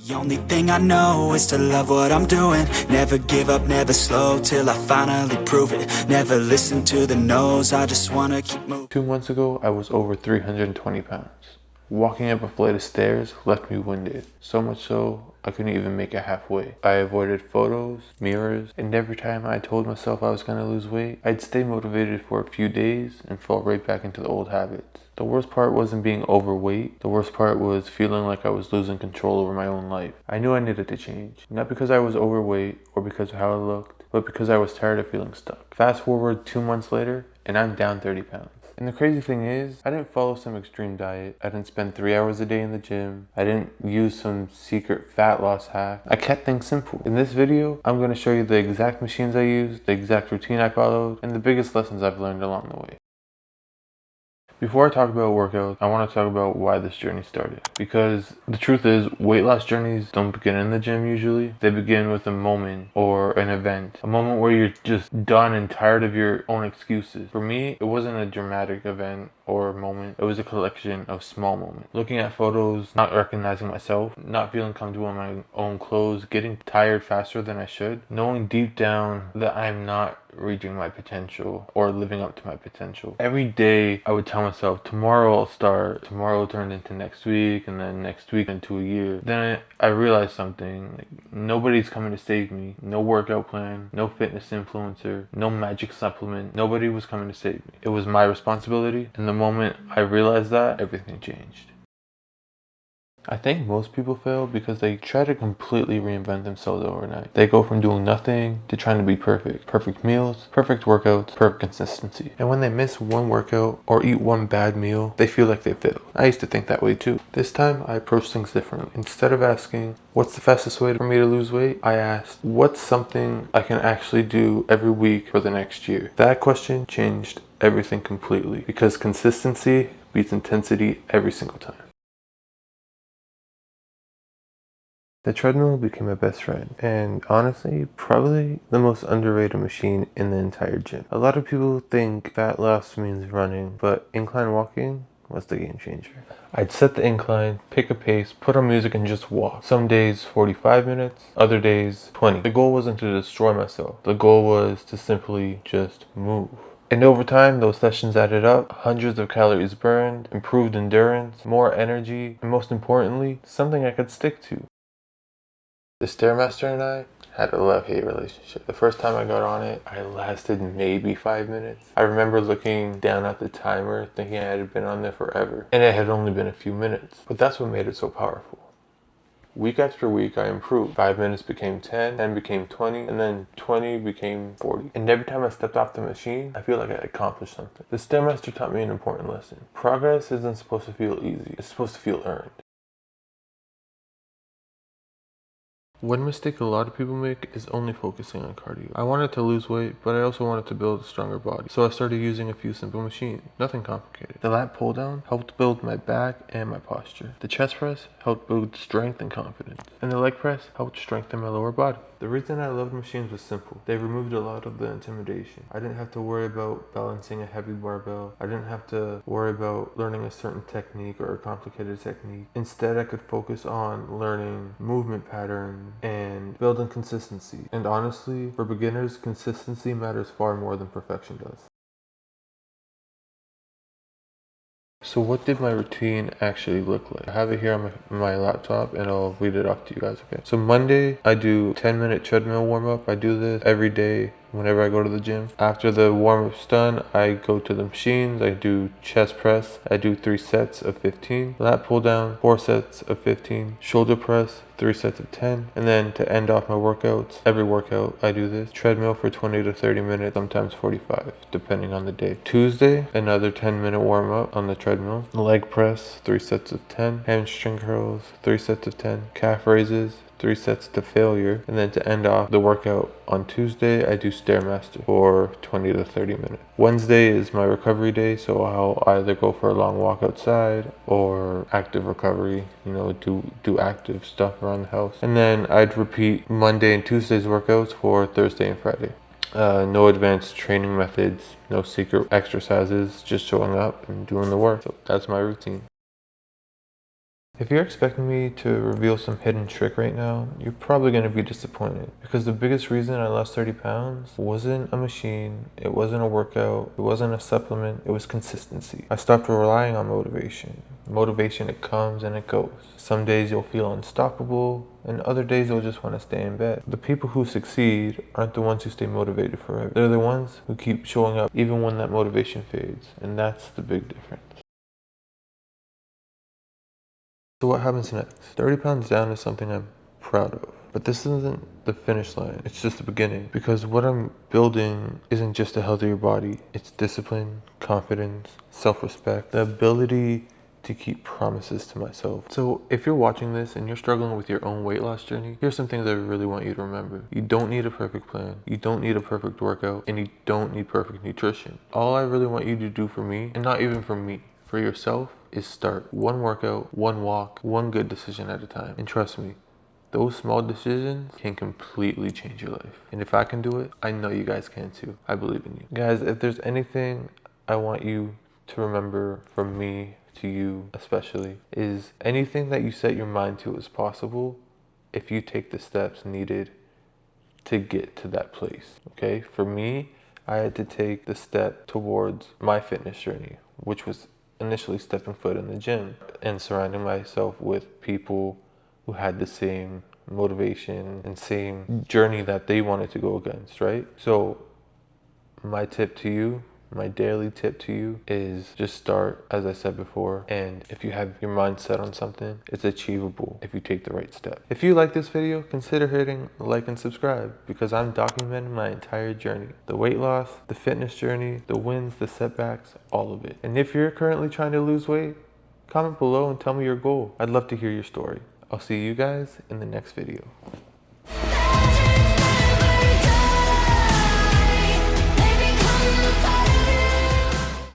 The only thing I know is to love what I'm doing. Never give up, never slow, till I finally prove it. Never listen to the no's, I just wanna keep moving. 2 months ago, I was over 320 pounds. Walking up a flight of stairs left me winded, so much so I couldn't even make it halfway. I avoided photos, mirrors, and every time I told myself I was gonna lose weight, I'd stay motivated for a few days and fall right back into the old habits. The worst part wasn't being overweight, the worst part was feeling like I was losing control over my own life. I knew I needed to change, not because I was overweight or because of how I looked, but because I was tired of feeling stuck. Fast forward 2 months later, and I'm down 30 pounds. And the crazy thing is, I didn't follow some extreme diet. I didn't spend 3 hours a day in the gym. I didn't use some secret fat loss hack. I kept things simple. In this video, I'm going to show you the exact machines I used, the exact routine I followed, and the biggest lessons I've learned along the way. Before I talk about workouts, I want to talk about why this journey started. Because the truth is, weight loss journeys don't begin in the gym usually. They begin with a moment or an event. A moment where you're just done and tired of your own excuses. For me, it wasn't a dramatic event or moment. It was a collection of small moments. Looking at photos, not recognizing myself, not feeling comfortable in my own clothes, getting tired faster than I should, knowing deep down that I'm not reaching my potential or living up to my potential. Every day I would tell myself, tomorrow I'll start, tomorrow turned into next week, and then next week into a year. Then I realized something, like nobody's coming to save me. No workout plan, no fitness influencer, no magic supplement. Nobody was coming to save me. It was my responsibility, and the moment I realized that, everything changed. I think most people fail because they try to completely reinvent themselves overnight. They go from doing nothing to trying to be perfect. Perfect meals, perfect workouts, perfect consistency. And when they miss one workout or eat one bad meal, they feel like they failed. I used to think that way too. This time, I approached things differently. Instead of asking, what's the fastest way for me to lose weight? I asked, what's something I can actually do every week for the next year? That question changed everything completely because consistency beats intensity every single time. The treadmill became my best friend, and honestly, probably the most underrated machine in the entire gym. A lot of people think fat loss means running, but incline walking was the game changer. I'd set the incline, pick a pace, put on music, and just walk. Some days 45 minutes, other days 20. The goal wasn't to destroy myself. The goal was to simply just move. And over time, those sessions added up, hundreds of calories burned, improved endurance, more energy, and most importantly, something I could stick to. The Stairmaster and I had a love-hate relationship. The first time I got on it, I lasted maybe 5 minutes. I remember looking down at the timer, thinking I had been on there forever, and it had only been a few minutes. But that's what made it so powerful. Week after week, I improved. 5 minutes became 10, 10 became 20, and then 20 became 40. And every time I stepped off the machine, I feel like I accomplished something. The Stairmaster taught me an important lesson. Progress isn't supposed to feel easy. It's supposed to feel earned. One mistake a lot of people make is only focusing on cardio. I wanted to lose weight, but I also wanted to build a stronger body. So I started using a few simple machines, nothing complicated. The lat pull down helped build my back and my posture. The chest press helped build strength and confidence. And the leg press helped strengthen my lower body. The reason I loved machines was simple. They removed a lot of the intimidation. I didn't have to worry about balancing a heavy barbell. I didn't have to worry about learning a certain technique or a complicated technique. Instead, I could focus on learning movement patterns and building consistency. And honestly, for beginners, consistency matters far more than perfection does. So what did my routine actually look like? I have it here on my laptop and I'll read it off to you guys, okay? So Monday, I do 10-minute treadmill warm-up. I do this every day whenever I go to the gym. After the warm-up's done, I go to the machines. I do chest press. I do 3 sets of 15. Lat pull down, 4 sets of 15. Shoulder press, 3 sets of 10. And then to end off my workouts, every workout I do this. Treadmill for 20 to 30 minutes, sometimes 45, depending on the day. Tuesday, another 10-minute warm-up on the treadmill. Leg press, 3 sets of 10. Hamstring curls, 3 sets of 10. Calf raises, 3 sets to failure. And then to end off the workout on Tuesday, I do Stairmaster for 20 to 30 minutes. Wednesday is my recovery day, so I'll either go for a long walk outside or active recovery, do active stuff around the house. And then I'd repeat Monday and Tuesday's workouts for Thursday and Friday. No advanced training methods, no secret exercises, just showing up and doing the work. So that's my routine. If you're expecting me to reveal some hidden trick right now, you're probably going to be disappointed, because the biggest reason I lost 30 pounds wasn't a machine, it wasn't a workout, it wasn't a supplement, it was consistency. I stopped relying on motivation. Motivation, it comes and it goes. Some days you'll feel unstoppable, and other days you'll just want to stay in bed. The people who succeed aren't the ones who stay motivated forever. They're the ones who keep showing up even when that motivation fades, and that's the big difference. So what happens next? 30 pounds down is something I'm proud of. But this isn't the finish line, it's just the beginning. Because what I'm building isn't just a healthier body, it's discipline, confidence, self-respect, the ability to keep promises to myself. So if you're watching this and you're struggling with your own weight loss journey, here's some things I really want you to remember. You don't need a perfect plan, you don't need a perfect workout, and you don't need perfect nutrition. All I really want you to do for me, and not even for me, for yourself, is start one workout, one walk, one good decision at a time. And trust me, those small decisions can completely change your life. And if I can do it, I know you guys can too. I believe in you. Guys, if there's anything I want you to remember from me to you especially, is anything that you set your mind to is possible if you take the steps needed to get to that place. Okay? For me, I had to take the step towards my fitness journey, which was initially stepping foot in the gym and surrounding myself with people who had the same motivation and same journey that they wanted to go against, right? So my tip to you, my daily tip to you, is just start, as I said before, and if you have your mind set on something, it's achievable if you take the right step. If you like this video, consider hitting like and subscribe, because I'm documenting my entire journey. The weight loss, the fitness journey, the wins, the setbacks, all of it. And if you're currently trying to lose weight, comment below and tell me your goal. I'd love to hear your story. I'll see you guys in the next video.